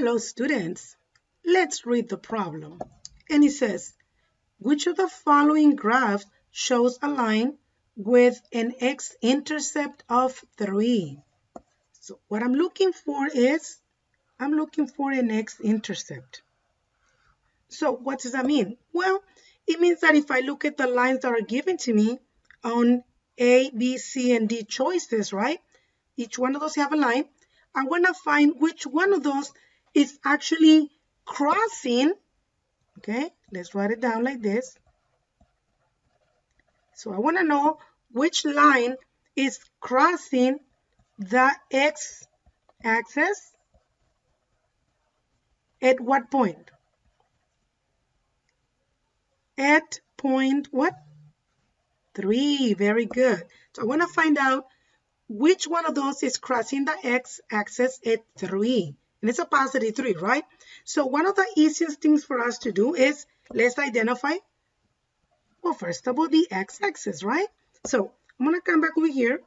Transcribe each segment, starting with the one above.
Hello students, let's read the problem. And it says, which of the following graphs shows a line with an x-intercept of 3? So what I'm looking for is, I'm looking for an x-intercept. So what does that mean? Well, it means that if I look at the lines that are given to me on A, B, C, and D choices, right? Each one of those have a line. I want to find which one of those is actually crossing. Okay, let's write it down like this. So I want to know which line is crossing the x-axis at what point? At point what? 3. Very good. So I want to find out which one of those is crossing the x-axis at 3. And it's a positive 3, right? So one of the easiest things for us to do is, let's identify, well, first of all, the x-axis, right? So I'm going to come back over here,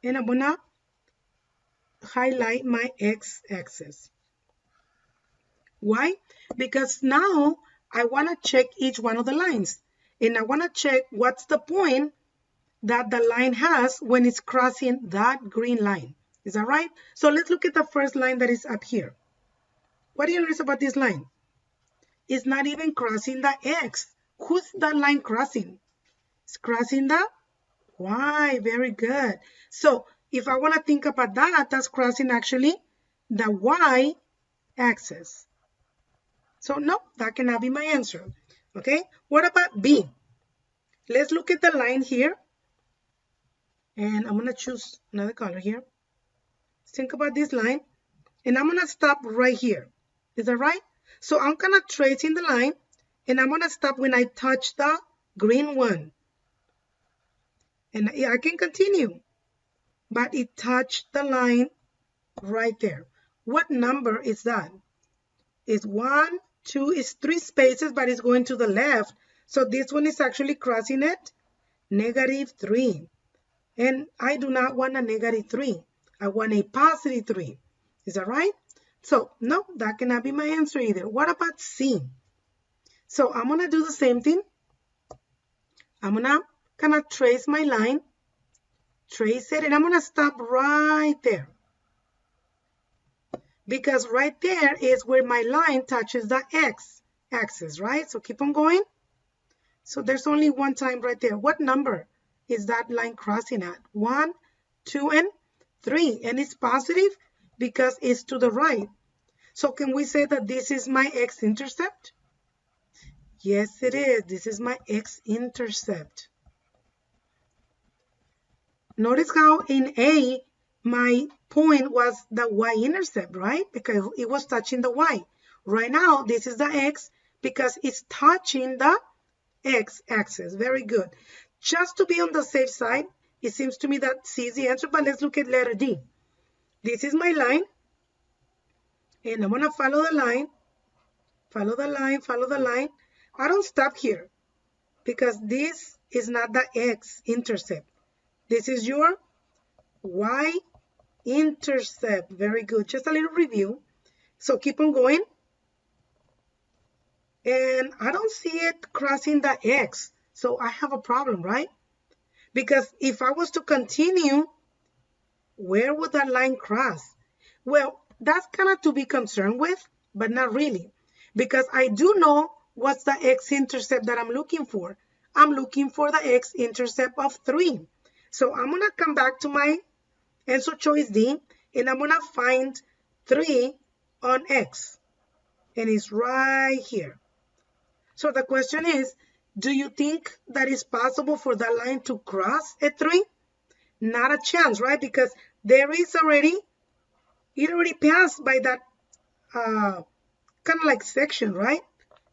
and I'm going to highlight my x-axis. Why? Because now I want to check each one of the lines. And I want to check what's the point that the line has when it's crossing that green line. Is that right? So let's look at the first line that is up here. What do you notice about this line? It's not even crossing the x. Who's that line crossing? It's crossing the y. Very good. So if I want to think about that, that's crossing actually the y axis. So no, that cannot be my answer. Okay, what about B? Let's look at the line here. And I'm going to choose another color here. Think about this line. And I'm going to stop right here. Is that right? So I'm going to trace in the line. And I'm going to stop when I touch the green one. And I can continue. But it touched the line right there. What number is that? It's 1, 2, it's 3 spaces, but it's going to the left. So this one is actually crossing it, -3. And I do not want a -3. I want a +3. Is that right? So no, that cannot be my answer either. What about C? So I'm going to do the same thing. I'm going to kind of trace my line, trace it, and I'm going to stop right there. Because right there is where my line touches the x-axis, right? So keep on going. So there's only one time right there. What number is that line crossing at? 1, 2, and 3. And it's positive because it's to the right. So can we say that this is my x-intercept? Yes, it is. This is my x-intercept. Notice how in A, my point was the y-intercept, right? Because it was touching the y. Right now, this is the x because it's touching the x-axis. Very good. Just to be on the safe side, it seems to me that C is the answer, but let's look at letter D. This is my line, and I'm going to follow the line, follow the line, follow the line. I don't stop here because this is not the x-intercept. This is your y-intercept. Very good. Just a little review. So keep on going. And I don't see it crossing the x. So I have a problem, right? Because if I was to continue, where would that line cross? Well, that's kind of to be concerned with, but not really. Because I do know what's the x-intercept that I'm looking for. I'm looking for the x-intercept of 3. So I'm going to come back to my answer choice D, and I'm going to find 3 on x. And it's right here. So the question is, do you think that it's possible for that line to cross at 3? Not a chance, right? Because there is already, it already passed by that kind of like section, right?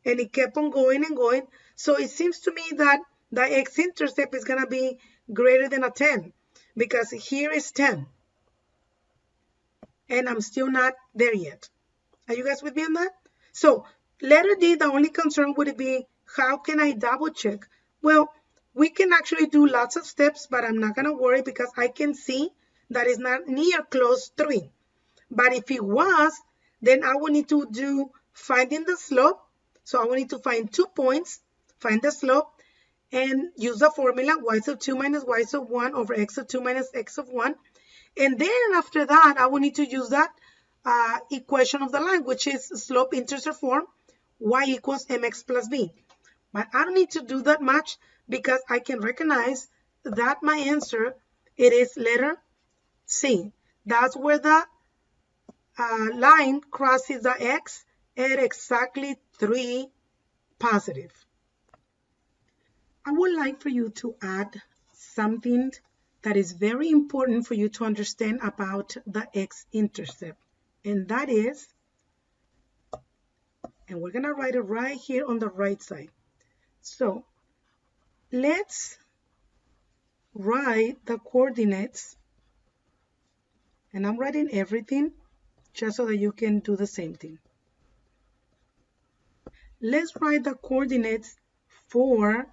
And it kept on going and going. So it seems to me that the x-intercept is going to be greater than a 10 because here is 10. And I'm still not there yet. Are you guys with me on that? So letter D, the only concern would be, how can I double check? Well, we can actually do lots of steps, but I'm not going to worry because I can see that it's not near close 3. But if it was, Then I will need to do finding the slope. So I will need to find 2 points, find the slope, and use the formula y sub 2 minus y sub 1 over x sub 2 minus x sub 1. And then after that, I will need to use that equation of the line, which is slope-intercept form, y equals mx plus b. But I don't need to do that much because I can recognize that my answer, it is letter C. That's where the line crosses the x at exactly 3 positive. I would like for you to add something that is very important for you to understand about the x-intercept. And that is, and we're going to write it right here on the right side. So let's write the coordinates. And I'm writing everything just so that you can do the same thing. Let's write the coordinates for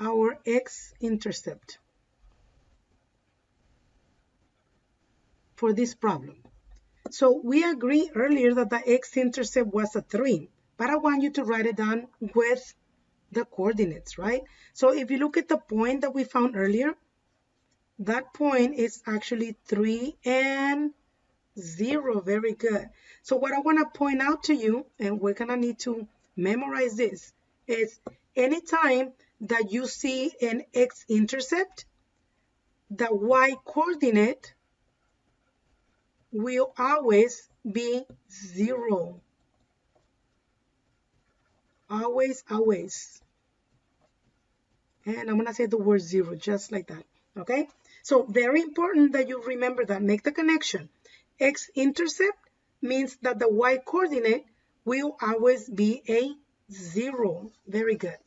our x-intercept for this problem. So we agreed earlier that the x-intercept was a 3, but I want you to write it down with the coordinates, right? So if you look at the point that we found earlier, that point is actually 3 and 0. Very good. So what I want to point out to you, and we're going to need to memorize this, is anytime that you see an x-intercept, the y-coordinate will always be 0. Always, always. And I'm going to say the word 0 just like that. Okay? So very important that you remember that. Make the connection. X-intercept means that the y-coordinate will always be a 0. Very good.